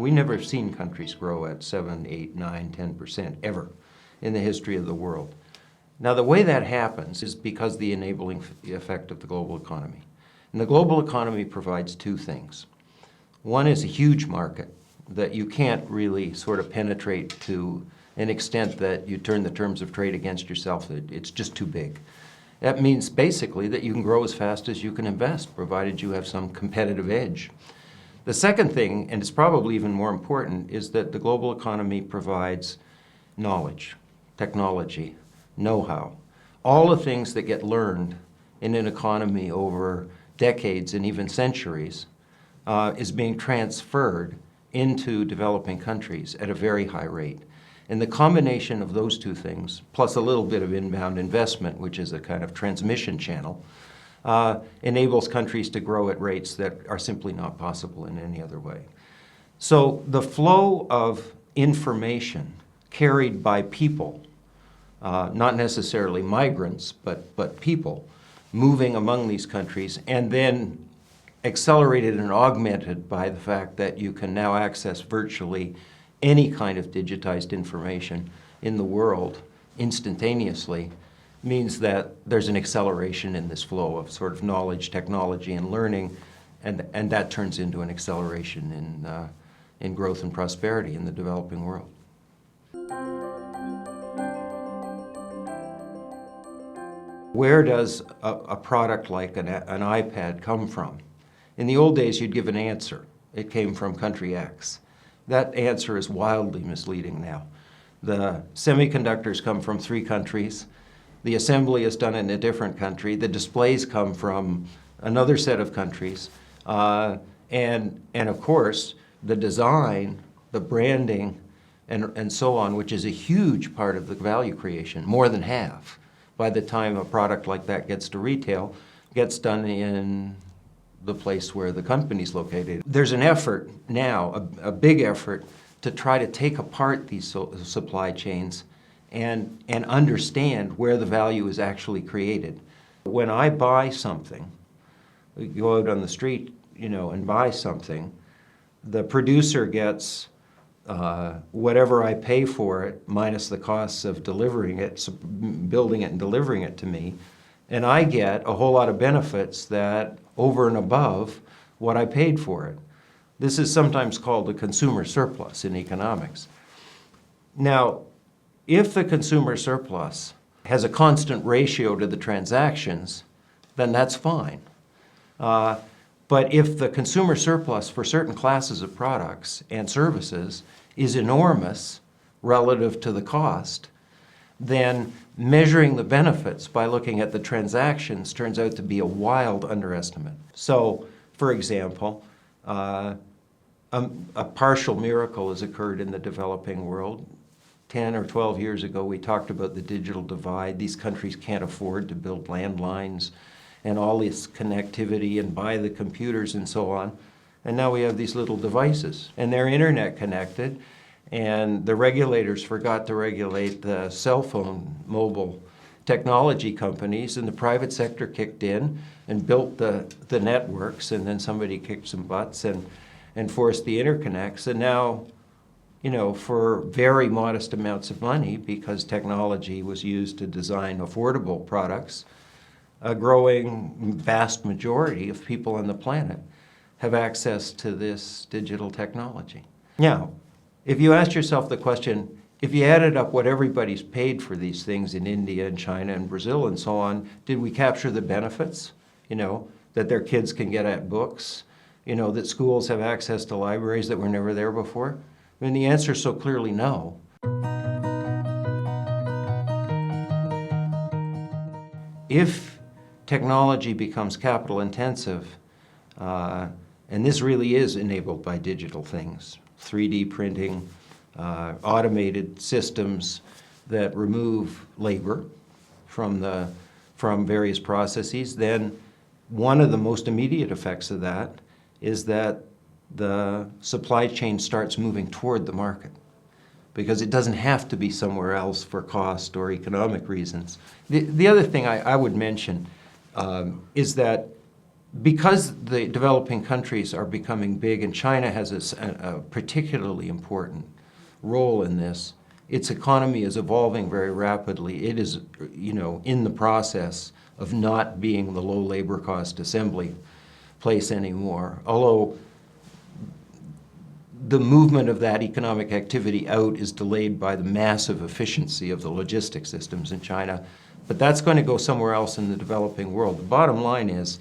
We never have seen countries grow at 7, 8, 9, 10% ever in the history of the world. Now, the way that happens is because the enabling effect of the global economy. And the global economy provides two things. One is a huge market that you can't really sort of penetrate to an extent that you turn the terms of trade against yourself. It's just too big. That means basically that you can grow as fast as you can invest, provided you have some competitive edge. The second thing, and it's probably even more important, is that the global economy provides knowledge, technology, know-how. All the things that get learned in an economy over decades and even centuries is being transferred into developing countries at a very high rate. And the combination of those two things, plus a little bit of inbound investment, which is a kind of transmission channel, enables countries to grow at rates that are simply not possible in any other way. So the flow of information carried by people, not necessarily migrants, but people, moving among these countries, and then accelerated and augmented by the fact that you can now access virtually any kind of digitized information in the world instantaneously, means that there's an acceleration in this flow of sort of knowledge, technology, and learning, and that turns into an acceleration in growth and prosperity in the developing world. Where does a product like an iPad come from? In the old days, you'd give an answer. It came from country X. That answer is wildly misleading now. The semiconductors come from 3 countries. The assembly is done in a different country. The displays come from another set of countries. And of course, the design, the branding, and so on, which is a huge part of the value creation, more than half, by the time a product like that gets to retail, gets done in the place where the company's located. There's an effort now, a big effort, to try to take apart these supply chains and understand where the value is actually created. When I buy something, we go out on the street, and buy something, the producer gets whatever I pay for it minus the costs of delivering it, building it and delivering it to me, and I get a whole lot of benefits that over and above what I paid for it. This is sometimes called a consumer surplus in economics. Now, if the consumer surplus has a constant ratio to the transactions, then that's fine. But if the consumer surplus for certain classes of products and services is enormous relative to the cost, then measuring the benefits by looking at the transactions turns out to be a wild underestimate. So, for example, a partial miracle has occurred in the developing world. 10 or 12 years ago, we talked about the digital divide. These countries can't afford to build landlines and all this connectivity and buy the computers and so on. And now we have these little devices, and they're internet connected, and the regulators forgot to regulate the cell phone mobile technology companies, and the private sector kicked in and built the networks, and then somebody kicked some butts and forced the interconnects. And now, for very modest amounts of money, because technology was used to design affordable products, a growing vast majority of people on the planet have access to this digital technology. Now, if you ask yourself the question, if you added up what everybody's paid for these things in India and China and Brazil and so on, did we capture the benefits? That their kids can get at books, that schools have access to libraries that were never there before? I mean, the answer is so clearly no. If technology becomes capital intensive, and this really is enabled by digital things, 3D printing, automated systems that remove labor from various processes, then one of the most immediate effects of that is that the supply chain starts moving toward the market, because it doesn't have to be somewhere else for cost or economic reasons. The other thing I would mention is that Because the developing countries are becoming big, and China has a particularly important role in this, its economy is evolving very rapidly. It is, in the process of not being the low labor cost assembly place anymore. Although the movement of that economic activity out is delayed by the massive efficiency of the logistics systems in China. But that's going to go somewhere else in the developing world. The bottom line is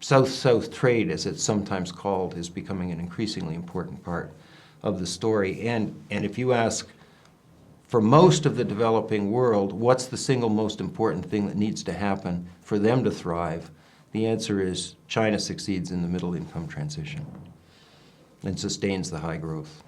South-South trade, as it's sometimes called, is becoming an increasingly important part of the story. And if you ask, for most of the developing world, what's the single most important thing that needs to happen for them to thrive? The answer is China succeeds in the middle income transition and sustains the high growth.